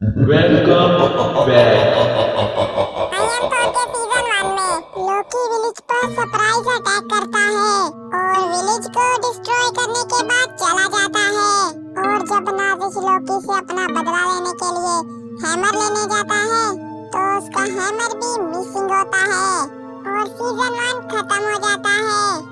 Welcome back. Ion four के season 1 में लोकी village पर सरप्राइज अटैक करता है और विलेज को डिस्ट्रॉय करने के बाद चला जाता है। और जब नाजिश लोकी से अपना बदला लेने के लिए हैमर लेने जाता है तो उसका हैमर भी मिसिंग होता है और सीजन 1 खत्म हो जाता है।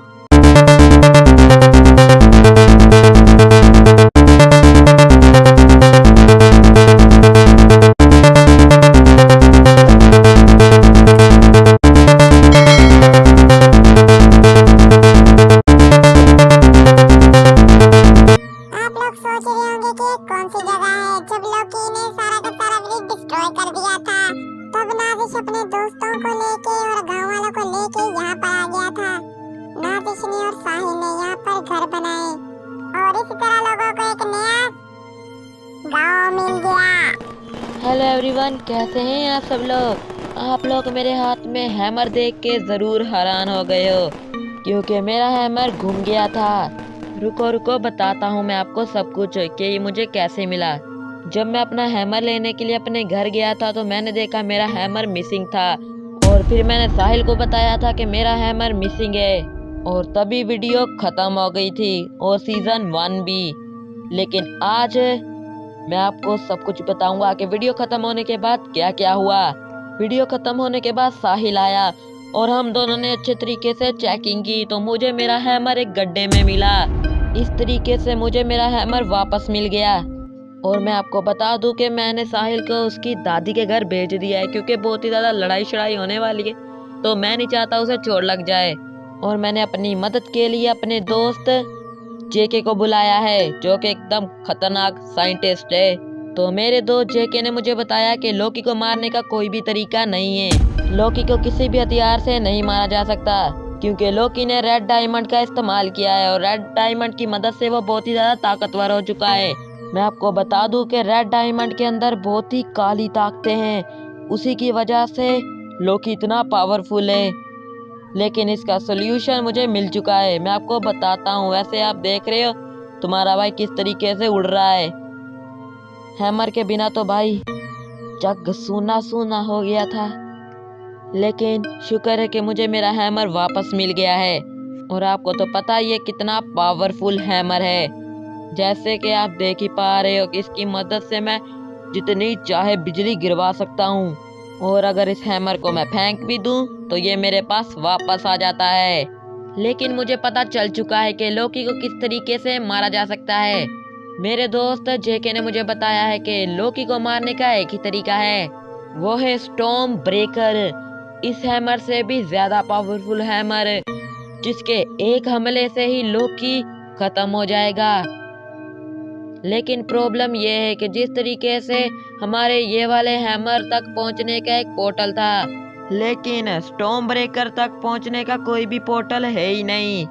आप लोग सोच रहे होंगे कि कौन सी जगह है जब लोकी ने सारा का सारा विलेज डिस्ट्रॉय कर दिया था। तब नाजिश अपने दोस्तों को लेके और गांव वालों को लेके यहाँ पर आ गया था। नाजिश ने और साहिल ने यहाँ पर घर बनाए और इसी तरह लोगों को एक नया गांव मिल गया। हेलो एवरीवन, कैसे हैं आप सब लोग। आप लोग मेरे हाथ में हैमर देख के ज़रूर हैरान हो गए हो क्योंकि मेरा हैमर घूम गया था। रुको रुको, बताता हूँ मैं आपको सब कुछ कि ये मुझे कैसे मिला। जब मैं अपना हैमर लेने के लिए अपने घर गया था तो मैंने देखा मेरा हैमर मिसिंग था और फिर मैंने साहिल को बताया था कि मेरा हैमर मिसिंग है और तभी वीडियो ख़त्म हो गई थी और सीज़न 1 भी। लेकिन आज मैं आपको सब कुछ बताऊंगा कि वीडियो खत्म होने के बाद क्या क्या हुआ। वीडियो खत्म होने के बाद साहिल आया और हम दोनों ने अच्छे तरीके से चेकिंग की तो मुझे मेरा हैमर एक गड्ढे में मिला। इस तरीके से मुझे मेरा हैमर वापस मिल गया। और मैं आपको बता दूं कि मैंने साहिल को उसकी दादी के घर भेज दिया है क्योंकि बहुत ही ज़्यादा लड़ाई शड़ाई होने वाली है तो मैं नहीं चाहता उसे चोट लग जाए। और मैंने अपनी मदद के लिए अपने दोस्त जेके को बुलाया है जो कि एकदम खतरनाक साइंटिस्ट है। तो मेरे दोस्त जेके ने मुझे बताया कि लोकी को मारने का कोई भी तरीका नहीं है। लोकी को किसी भी हथियार से नहीं मारा जा सकता क्योंकि लोकी ने रेड डायमंड का इस्तेमाल किया है और रेड डायमंड की मदद से वो बहुत ही ज्यादा ताकतवर हो चुका है। मैं आपको बता दूं कि रेड डायमंड के अंदर बहुत ही काली ताकतें हैं, उसी की वजह से लोकी इतना पावरफुल है। लेकिन इसका सोल्यूशन मुझे मिल चुका है, मैं आपको बताता हूँ। वैसे आप देख रहे हो तुम्हारा भाई किस तरीके से उड़ रहा है। हैमर के बिना तो भाई जग सूना सूना हो गया था, लेकिन शुक्र है कि मुझे मेरा हैमर वापस मिल गया है। और आपको तो पता ही है कितना पावरफुल हैमर है। जैसे कि आप देख ही पा रहे हो कि इसकी मदद से मैं जितनी चाहे बिजली गिरवा सकता हूँ और अगर इस हैमर को मैं फेंक भी दूं तो ये मेरे पास वापस आ जाता है। लेकिन मुझे पता चल चुका है कि लोकी को किस तरीके से मारा जा सकता है। मेरे दोस्त जेके ने मुझे बताया है कि लोकी को मारने का एक ही तरीका है, वो है स्टॉर्म ब्रेकर। इस हैमर से भी ज्यादा पावरफुल हैमर जिसके एक हमले से ही लोकी खत्म हो जाएगा। लेकिन प्रॉब्लम ये है कि जिस तरीके से हमारे ये वाले हैमर तक पहुंचने का एक पोर्टल था, लेकिन स्टॉर्म ब्रेकर तक पहुंचने का कोई भी पोर्टल है ही नहीं।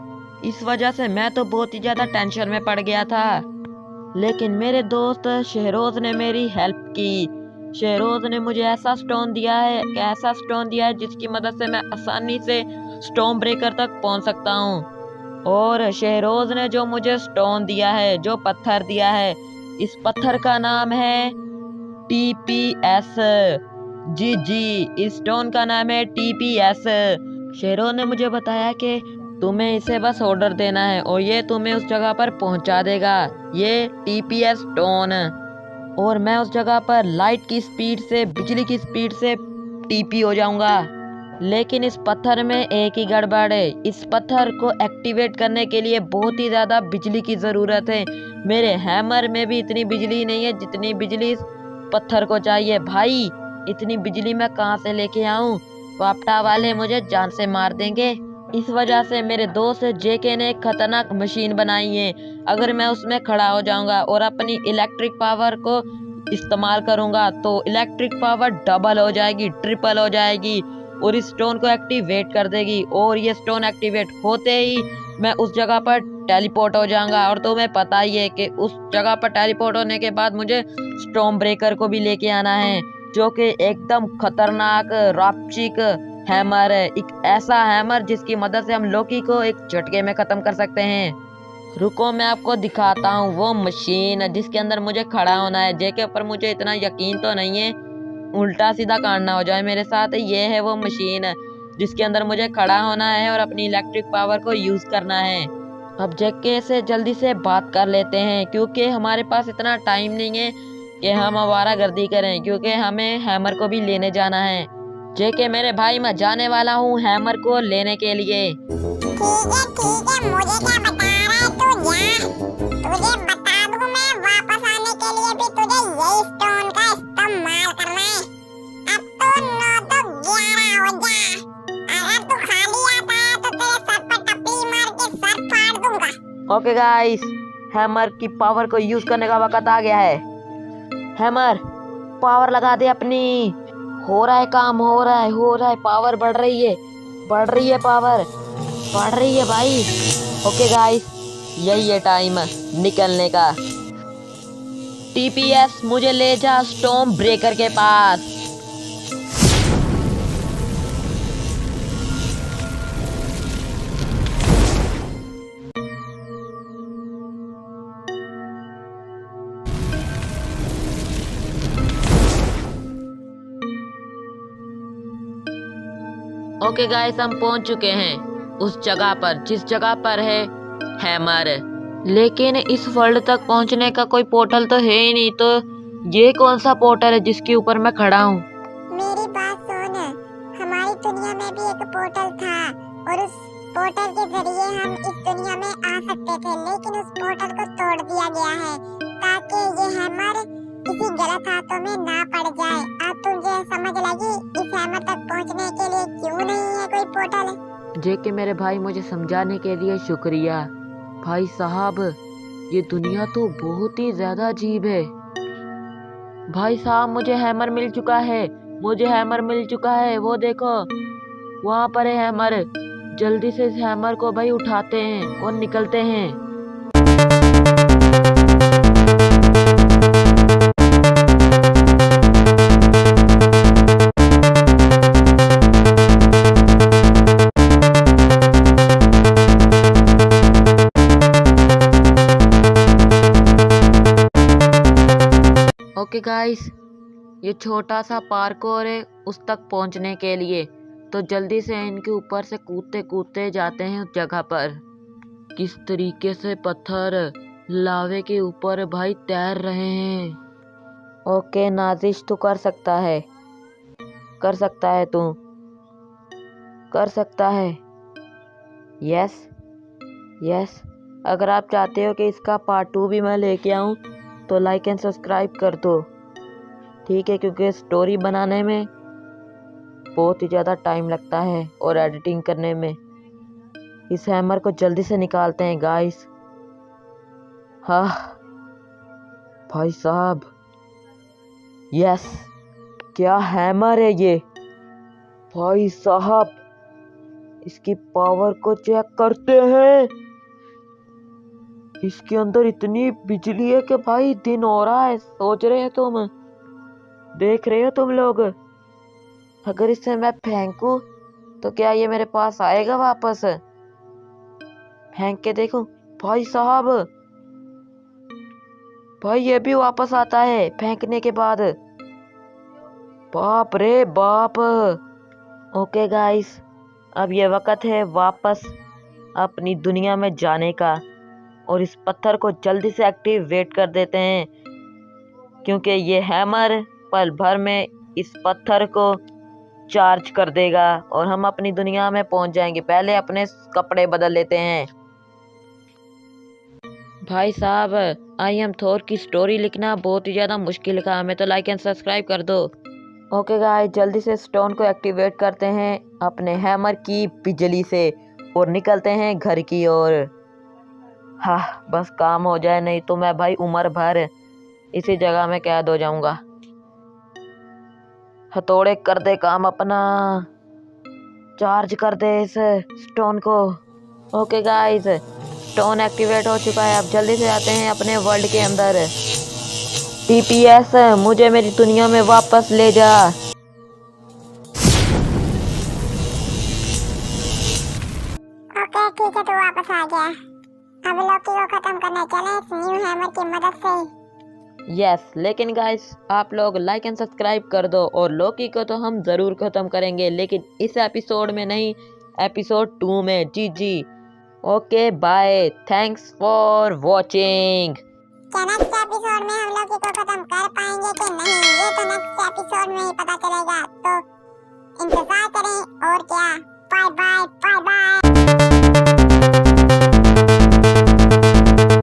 इस वजह से मैं तो बहुत ही ज्यादा टेंशन में पड़ गया था। लेकिन मेरे दोस्त शहरोज ने मेरी हेल्प की। शहरोज ने मुझे ऐसा स्टोन दिया है जिसकी मदद से मैं आसानी से स्टॉर्म ब्रेकर तक पहुंच सकता हूं। और शहरोज ने जो मुझे स्टोन दिया है, जो पत्थर दिया है, इस पत्थर का नाम है TPS। जी जी, इस स्टोन का नाम है TPS। शहरोज ने मुझे बताया कि तुम्हें इसे बस ऑर्डर देना है और ये तुम्हें उस जगह पर पहुंचा देगा, ये TPS स्टोन। और मैं उस जगह पर लाइट की स्पीड से, बिजली की स्पीड से TP हो जाऊंगा। लेकिन इस पत्थर में एक ही गड़बड़ है, इस पत्थर को एक्टिवेट करने के लिए बहुत ही ज्यादा बिजली की जरूरत है। मेरे हैमर में भी इतनी बिजली नहीं है जितनी बिजली इस पत्थर को चाहिए। भाई इतनी बिजली मैं कहाँ से लेके आऊं, वापटा वाले मुझे जान से मार देंगे। इस वजह से मेरे दोस्त जेके ने एक खतरनाक मशीन बनाई है। अगर मैं उसमें खड़ा हो जाऊंगा और अपनी इलेक्ट्रिक पावर को इस्तेमाल करूंगा तो इलेक्ट्रिक पावर डबल हो जाएगी, ट्रिपल हो जाएगी और इस स्टोन को एक्टिवेट कर देगी। और ये स्टोन एक्टिवेट होते ही मैं उस जगह पर टेलीपोर्ट हो जाऊंगा। और तुम्हें पता ही है कि उस जगह पर टेलीपोर्ट होने के बाद मुझे स्टॉर्म ब्रेकर को भी लेके आना है, जो कि एकदम खतरनाक रापचिक हैमर है। एक ऐसा हैमर जिसकी मदद से हम लोकी को एक झटके में खत्म कर सकते हैं। रुको मैं आपको दिखाता हूँ वो मशीन जिसके अंदर मुझे खड़ा होना है। जेके पर मुझे इतना यकीन तो नहीं है, उल्टा सीधा कांड ना हो जाए मेरे साथ। ये है वो मशीन जिसके अंदर मुझे खड़ा होना है और अपनी इलेक्ट्रिक पावर को यूज करना है। अब जेके से जल्दी से बात कर लेते हैं क्योंकि हमारे पास इतना टाइम नहीं है कि हम आवारागर्दी करें, क्योंकि हमें हैमर को भी लेने जाना है। जेके मेरे भाई, मैं जाने वाला हूँ हैमर को लेने के लिए। ठीक है, मुझे क्या बता रहा है तू? जा, तुझे बता दूं मैं, वापस आने के लिए भी तुझे यही स्टोन का इस्तेमाल करना है। अब तो 9 तो 11 हो जा। अगर तू खाली आता है तो तेरे सर पर टपली मार के सर फाड़ दूंगा। ओके गाइस, हैमर की पावर को यूज करने का वक्त आ गया है। हैमर पावर लगा दे अपनी। हो रहा है काम, हो रहा है, पावर बढ़ रही है पावर बढ़ रही है भाई। ओके गाइस, यही है टाइम निकलने का। टीपीएस मुझे ले जा स्टॉर्म ब्रेकर के पास। ओके गाइस, हम पहुंच चुके हैं उस जगह पर जिस जगह पर है हैमर। लेकिन इस वर्ल्ड तक पहुंचने का कोई पोर्टल तो है ही नहीं, तो ये कौन सा पोर्टल है जिसके ऊपर मैं खड़ा हूँ? मेरी बात सुन, हमारी दुनिया में भी एक पोर्टल था और उस पोर्टल के जरिए हम इस दुनिया में आ सकते थे, लेकिन उस पोर्टल को तोड़ दिया गया है ताकि ये हैमर किसी गलत हाथों में ना पड़ जाए। अब तुझे समझ लगी इस हैमर तक पहुंचने के लिए क्यों नहीं है कोई पोर्टल? जेके मेरे भाई, मुझे समझाने के लिए शुक्रिया। भाई साहब, ये दुनिया तो बहुत ही ज्यादा अजीब है। भाई साहब, मुझे हैमर मिल चुका है, वो देखो वहाँ पर है हैमर। जल्दी से इस हैमर को भाई उठाते हैं और निकलते हैं। ओके गाइस, ये छोटा सा पार्कोर है उस तक पहुंचने के लिए, तो जल्दी से इनके ऊपर से कूदते कूदते जाते हैं उस जगह पर। किस तरीके से पत्थर लावे के ऊपर भाई तैर रहे हैं। ओके नाजिश, तू कर सकता है तू कर सकता है। यस, अगर आप चाहते हो कि इसका पार्ट 2 भी मैं लेके आऊं तो लाइक एंड सब्सक्राइब कर दो, ठीक है? क्योंकि स्टोरी बनाने में बहुत ही ज़्यादा टाइम लगता है और एडिटिंग करने में। इस हैमर को जल्दी से निकालते हैं गाइस। हाँ भाई साहब, यस, क्या हैमर है ये भाई साहब। इसकी पावर को चेक करते हैं। इसके अंदर इतनी बिजली है कि भाई दिन हो रहा है। सोच रहे हैं तुम, देख रहे हो तुम लोग, अगर इसे मैं फेंकूं तो क्या ये मेरे पास आएगा वापस? फेंक के देखो भाई साहब, भाई ये भी वापस आता है फेंकने के बाद। बाप रे बाप। ओके गाइस, अब ये वक्त है वापस अपनी दुनिया में जाने का और इस पत्थर को जल्दी से एक्टिवेट कर देते हैं, क्योंकि ये हैमर पल भर में इस पत्थर को चार्ज कर देगा और हम अपनी दुनिया में पहुंच जाएंगे। पहले अपने कपड़े बदल लेते हैं। भाई साहब, आई एम थोर की स्टोरी लिखना बहुत ही ज़्यादा मुश्किल काम है, तो लाइक एंड सब्सक्राइब कर दो। ओके गाइस, जल्दी से स्टोन को एक्टिवेट करते हैं अपने हैमर की बिजली से और निकलते हैं घर की ओर। हाँ, बस काम हो जाए, नहीं तो मैं भाई उम्र भर इसी जगह में कैद हो जाऊंगा। हथौड़े कर दे काम अपना, चार्ज कर दे इस स्टोन को। ओके गाइस, स्टोन एक्टिवेट हो चुका है। अब जल्दी से आते हैं अपने वर्ल्ड के अंदर। टीपीएस, मुझे मेरी दुनिया में वापस ले जा। ओके ठीक है, तू वापस आ गया। अब लॉकी को खत्म करने चले इस न्यू हैमर की मदद से। यस, लेकिन गाइस आप लोग लाइक एंड सब्सक्राइब कर दो। और लोकी को तो हम ज़रूर ख़त्म करेंगे, लेकिन इस एपिसोड में नहीं, एपिसोड 2 में। जी जी, okay bye, thanks for watching. क्या नेक्स्ट एपिसोड में हम लॉकी को खत्म कर पाएंगे कि नहीं, ये तो नेक्स्ट एपिसोड में ही पता चलेगा। तो इंतजार करें और क्या। Bye bye bye bye.